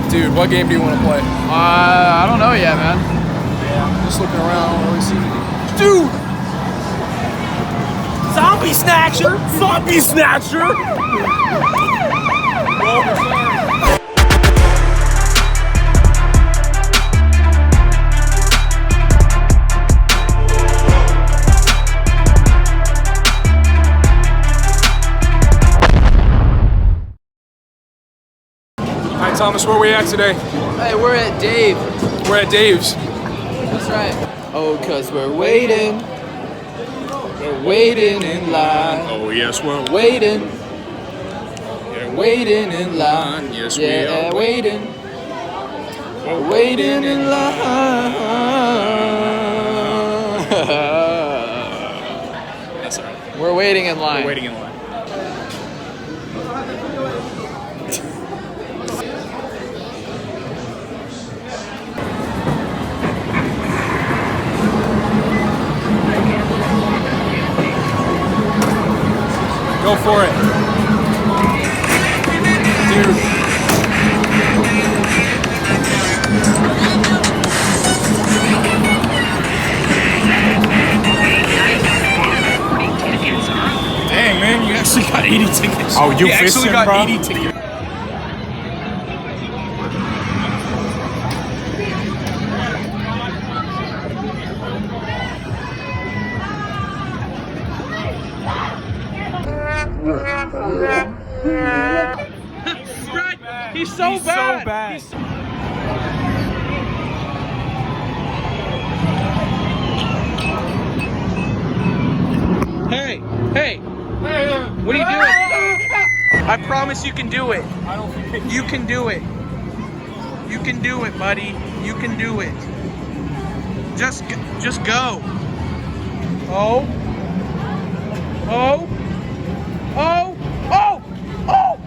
Dude, what game do you want to play? I don't know yet, man. Yeah, I'm just looking around. I don't really see anything. Dude! Zombie Snatcher! Zombie Snatcher! Hi, Thomas. Where are we at today? Hey, we're at Dave. We're at Dave's. That's right. Oh, cause we're waiting. We're waiting in line. Oh, yes, we're Waiting. yeah, Waiting in line. Yes, Yeah, we are. waiting. We're waiting in line. That's all right. We're waiting in line. We're waiting in line. Go for it. Dude. Dang, man, you actually got 80 tickets. Oh, you actually fishing, got bro? 80 tickets. He's so bad. So bad. Hey, hey. What are you doing? I promise you can do it. I don't think You can do it. You can do it, buddy. You can do it. Just go. Oh. Oh. Oh. Oh. Oh.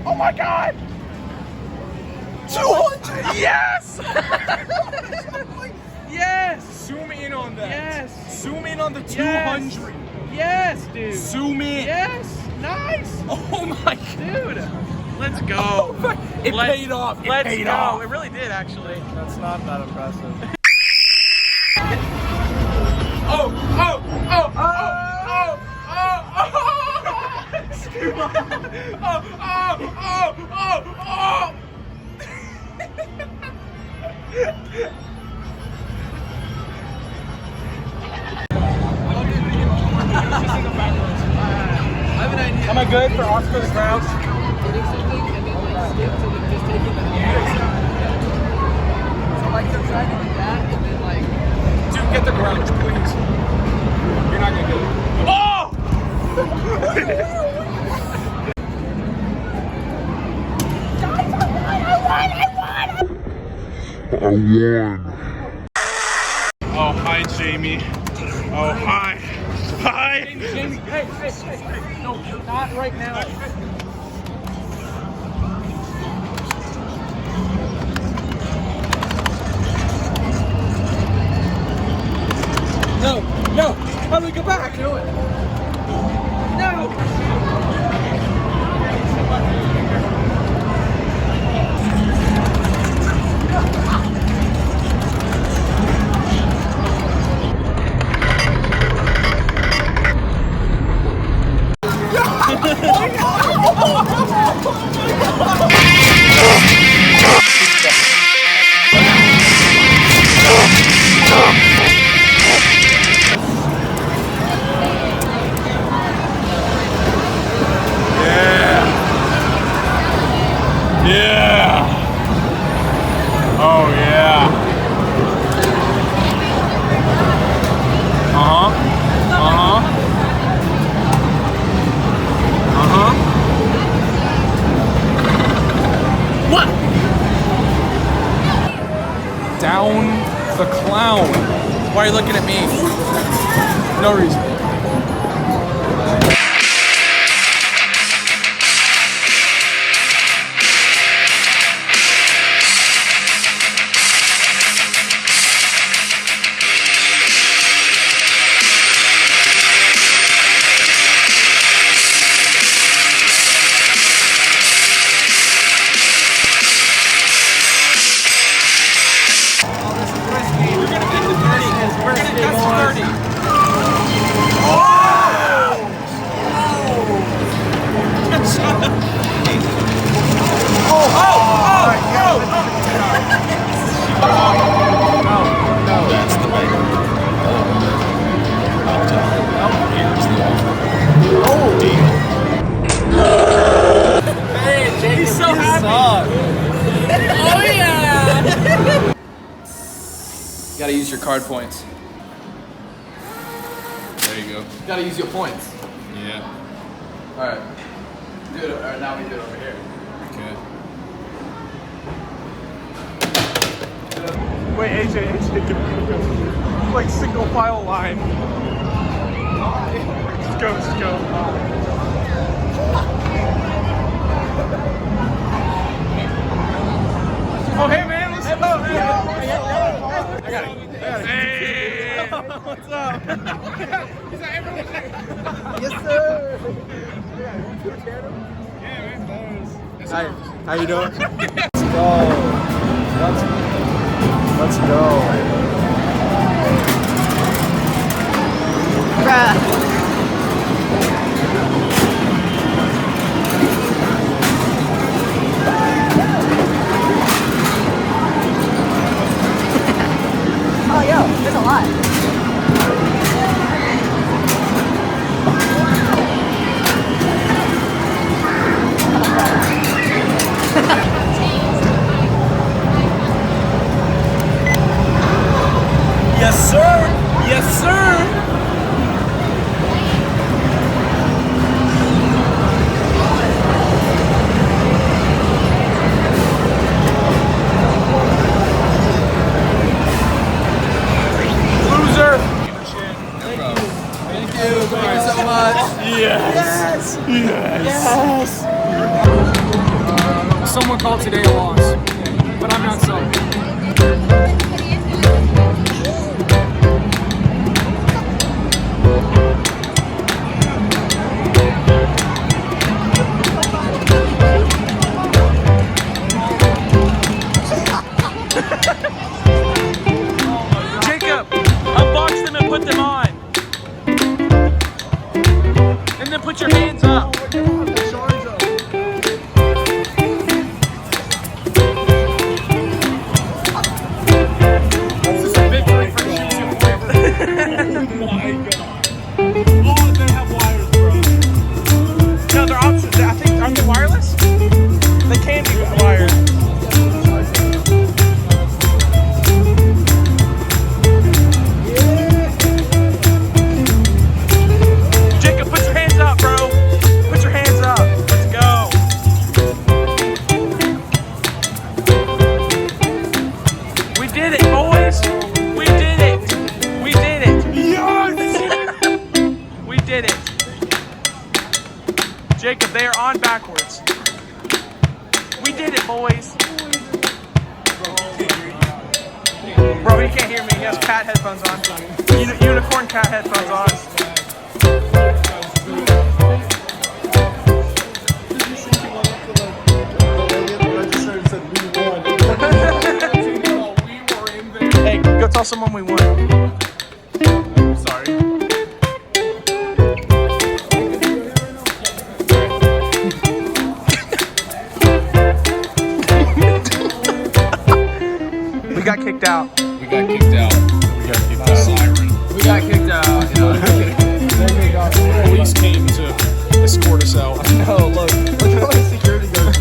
Oh my God. 200. Yes. Yes. Zoom in on that. Yes. Zoom in on the Yes. 200. Yes, dude. Zoom in. Yes. Nice. Oh my God. Dude. Let's go. It paid off. It Let's paid go. off. It really did, actually. That's not that impressive. Oh, oh, oh, oh, oh, oh, oh, oh, I have an idea. Am I good for Oscar the Grouch? Getting something and then like skip to the, just taking the So like they're trying to do that and then like Dude, get the Grouch, please. You're not gonna do it. Oh! Oh, hi, Jamie. Oh, hi. Hi. Jamie, hey. No, not right now. No, no. How do we go back? Do it. No. Yeah. Oh, yeah. Uh-huh. Uh-huh. Uh-huh. What? Down the clown. Why are you looking at me? No reason. Oh yeah! Gotta use your card points. There you go. Gotta use your points. Yeah. Alright. Do it. Alright, now we do it over here. Okay. Wait, AJ, go. Like single file line. Just go. Oh, hey man, let's go. I got it. Hey, what's up? Yes, sir. Hi, how you doing? Let's go. Let's go. Bruh. Oh, yo, there's a lot. Yes, sir! Yes, sir! Loser! Thank you so much. Yes. Someone called today a loss, but I'm not sorry. Jacob, unbox them and put them on. And then put your hands up. This is a victory for YouTube forever. Oh, they have wires, bro. No, they're options. I think, aren't they wireless? They can be wired. Jacob, put your hands up, bro. Put your hands up. Let's go. We did it, boys. We did it. We did it. Yes. We did it. Jacob, they are on backwards. We did it, boys. Bro, he can't hear me. He has cat headphones on. Unicorn cat headphones on. Hey, go tell someone we won. Sorry. We got kicked out. We got kicked out. Siren. We got kicked out. Police came to escort us out. Oh, look how many security guards.